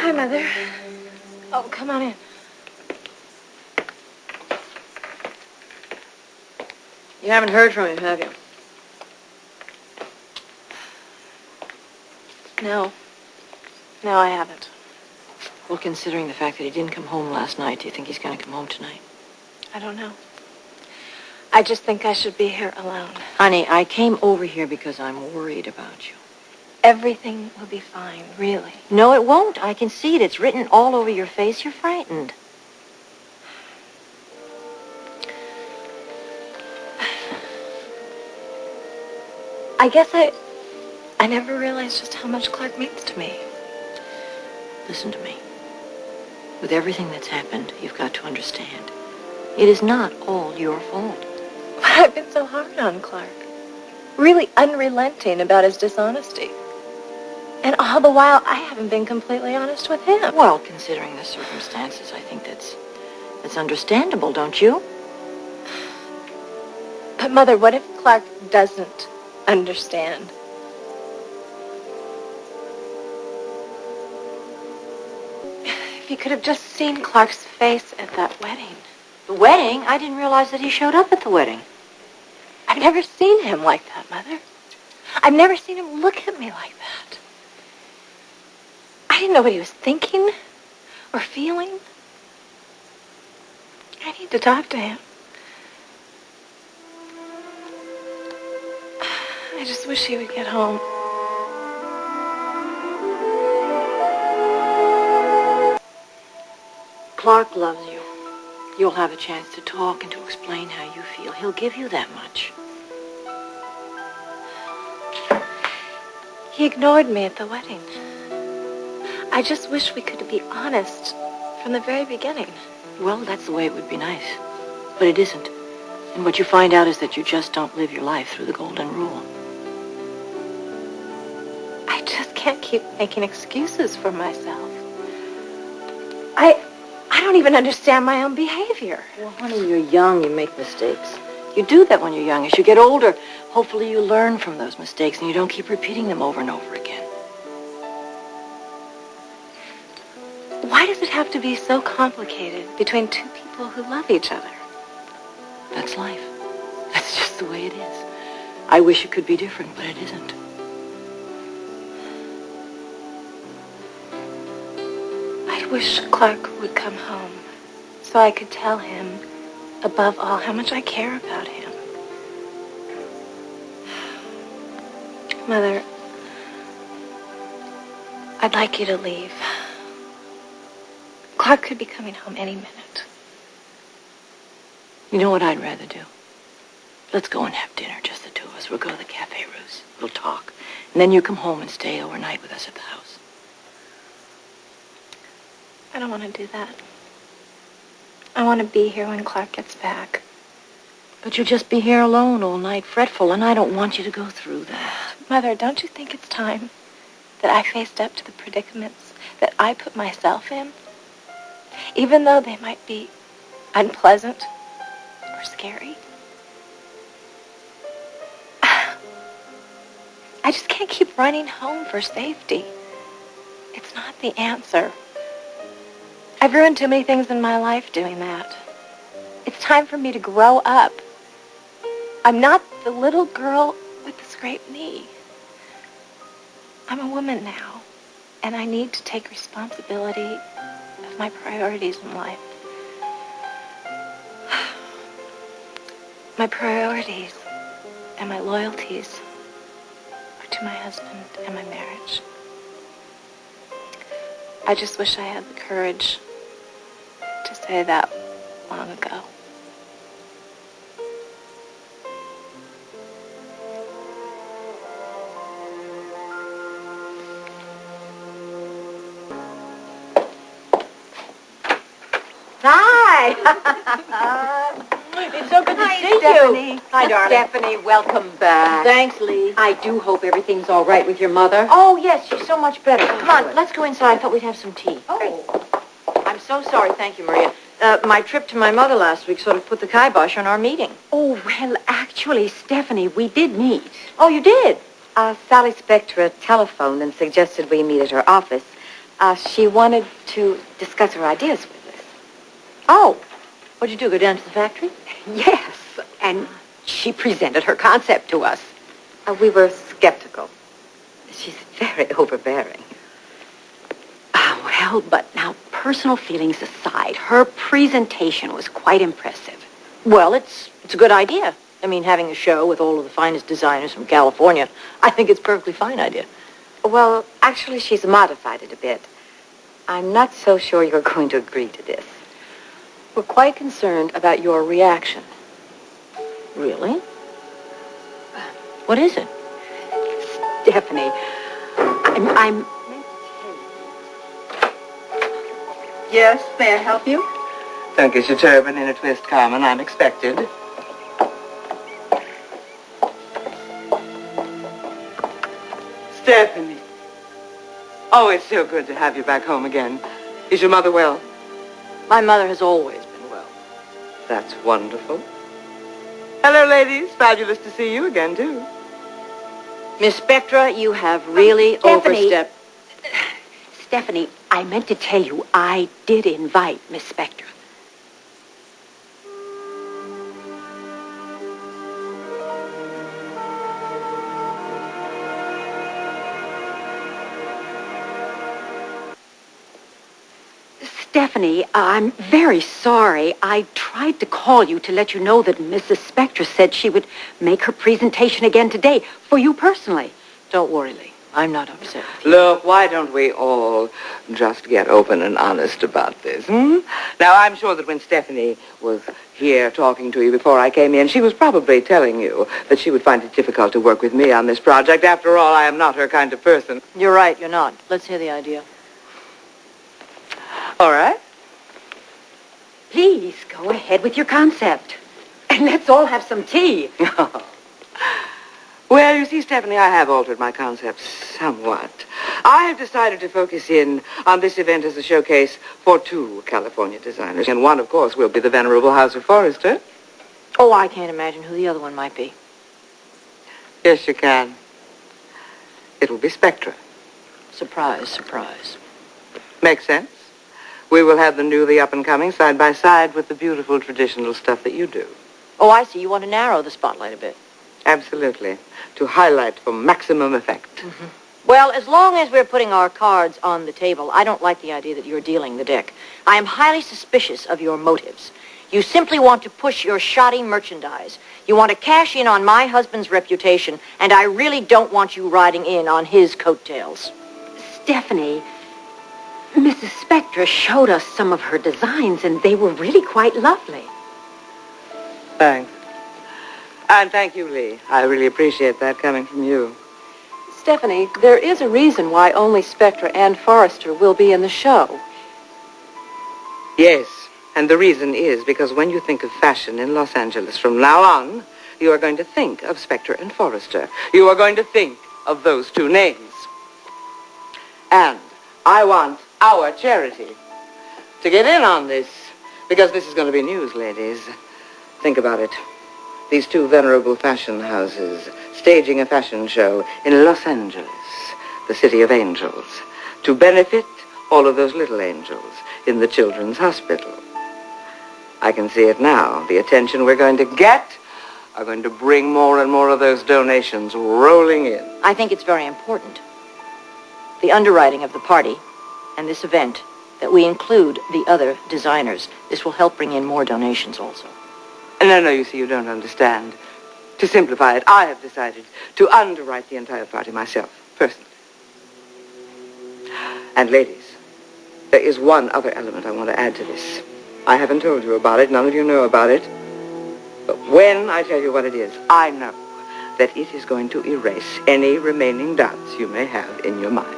Hi, Mother. Oh, come on in. You haven't heard from him, have you? No. No, I haven't. Well, considering the fact that he didn't come home last night, do you think he's going to come home tonight? I don't know. I just think I should be here alone. Honey, I came over here because I'm worried about you. Everything will be fine, really. No, it won't. I can see it. It's written all over your face. You're frightened. I guess I never realized just how much Clarke means to me. Listen to me. With everything that's happened, you've got to understand. It is not all your fault. But I've been so hard on Clarke. Really unrelenting about his dishonesty. And all the while, I haven't been completely honest with him. Well, considering the circumstances, I think that's understandable, don't you? But, Mother, what if Clarke doesn't understand? If you could have just seen Clarke's face at that wedding. The wedding? I didn't realize that he showed up at the wedding. I've never seen him like that, Mother. I've never seen him look at me like that. I didn't know what he was thinking or feeling. I need to talk to him. I just wish he would get home. Clarke loves you. You'll have a chance to talk and to explain how you feel. He'll give you that much. He ignored me at the wedding. I just wish we could be honest from the very beginning. Well, that's the way it would be nice. But it isn't. And what you find out is that you just don't live your life through the golden rule. I just can't keep making excuses for myself. I don't even understand my own behavior. Well, honey, you're young. You make mistakes. You do that when you're young. As you get older, hopefully you learn from those mistakes and you don't keep repeating them over and over again. Why does it have to be so complicated between two people who love each other? That's life. That's just the way it is. I wish it could be different, but it isn't. I wish Clarke would come home so I could tell him, above all, how much I care about him. Mother, I'd like you to leave. Clarke could be coming home any minute. You know what I'd rather do? Let's go and have dinner, just the two of us. We'll go to the Cafe Ruse. We'll talk. And then you come home and stay overnight with us at the house. I don't want to do that. I want to be here when Clarke gets back. But you'll just be here alone all night, fretful, and I don't want you to go through that. Mother, don't you think it's time that I faced up to the predicaments that I put myself in? Even though they might be unpleasant or scary. I just can't keep running home for safety. It's not the answer. I've ruined too many things in my life doing that. It's time for me to grow up. I'm not the little girl with the scraped knee. I'm a woman now, and I need to take responsibility of my priorities in life. My priorities and my loyalties are to my husband and my marriage. I just wish I had the courage to say that long ago. Hi. It's so good to see Stephanie. you. Hi, darling. Stephanie, welcome back. Thanks, Lee. I do hope everything's all right with your mother. Oh, yes, she's so much better. Come on, good. let's go inside. I thought we'd have some tea. Oh. I'm so sorry. Thank you, Maria. My trip to my mother last week sort of put the kibosh on our meeting. Oh, well, actually, Stephanie, we did meet. Oh, you did? Sally Spectra telephoned and suggested we meet at her office. She wanted to discuss her ideas with us. Oh, what'd you do, go down to the factory? Yes, and she presented her concept to us. We were skeptical. She's very overbearing. Well, but now, personal feelings aside, her presentation was quite impressive. Well, it's a good idea. I mean, having a show with all of the finest designers from California, I think it's a perfectly fine idea. Well, actually, she's modified it a bit. I'm not so sure you're going to agree to this. We're quite concerned about your reaction. Really? What is it? Stephanie, I'm... Yes, may I help you? Don't get your turban in a twist, Carmen. I'm expected. Stephanie. Oh, it's so good to have you back home again. Is your mother well? My mother has always been well. That's wonderful. Hello, ladies. Fabulous to see you again, too. Miss Spectra, you have really Stephanie. overstepped. Stephanie, I meant to tell you I did invite Miss Spectra. Stephanie, I'm very sorry. I tried to call you to let you know that Mrs. Spectra said she would make her presentation again today for you personally. Don't worry, Lee. I'm not upset with you. Look, why don't we all just get open and honest about this, Now, I'm sure that when Stephanie was here talking to you before I came in, she was probably telling you that she would find it difficult to work with me on this project. After all, I am not her kind of person. You're right, you're not. Let's hear the idea. All right. Please go ahead with your concept. And let's all have some tea. Well, you see, Stephanie, I have altered my concepts somewhat. I have decided to focus in on this event as a showcase for two California designers. And one, of course, will be the venerable House of Forrester. Oh, I can't imagine who the other one might be. Yes, you can. It will be Spectra. Surprise, surprise. Makes sense. We will have the newly up-and-coming side by side with the beautiful traditional stuff that you do. Oh, I see. You want to narrow the spotlight a bit. Absolutely. To highlight for maximum effect. Mm-hmm. Well, as long as we're putting our cards on the table, I don't like the idea that you're dealing the deck. I am highly suspicious of your motives. You simply want to push your shoddy merchandise. You want to cash in on my husband's reputation, and I really don't want you riding in on his coattails. Stephanie, Mrs. Spectra showed us some of her designs, and they were really quite lovely. Thanks. And thank you, Lee. I really appreciate that coming from you. Stephanie, there is a reason why only Spectra and Forrester will be in the show. Yes, and the reason is because when you think of fashion in Los Angeles from now on, you are going to think of Spectra and Forrester. You are going to think of those two names. And I want our charity to get in on this, because this is going to be news, ladies. Think about it. These two venerable fashion houses staging a fashion show in Los Angeles, the city of angels, to benefit all of those little angels in the children's hospital. I can see it now. The attention we're going to get are going to bring more and more of those donations rolling in. I think it's very important, the underwriting of the party and this event, that we include the other designers. This will help bring in more donations also. No, you see, you don't understand. To simplify it, I have decided to underwrite the entire party myself, personally. And ladies, there is one other element I want to add to this. I haven't told you about it. None of you know about it. But when I tell you what it is, I know that it is going to erase any remaining doubts you may have in your mind.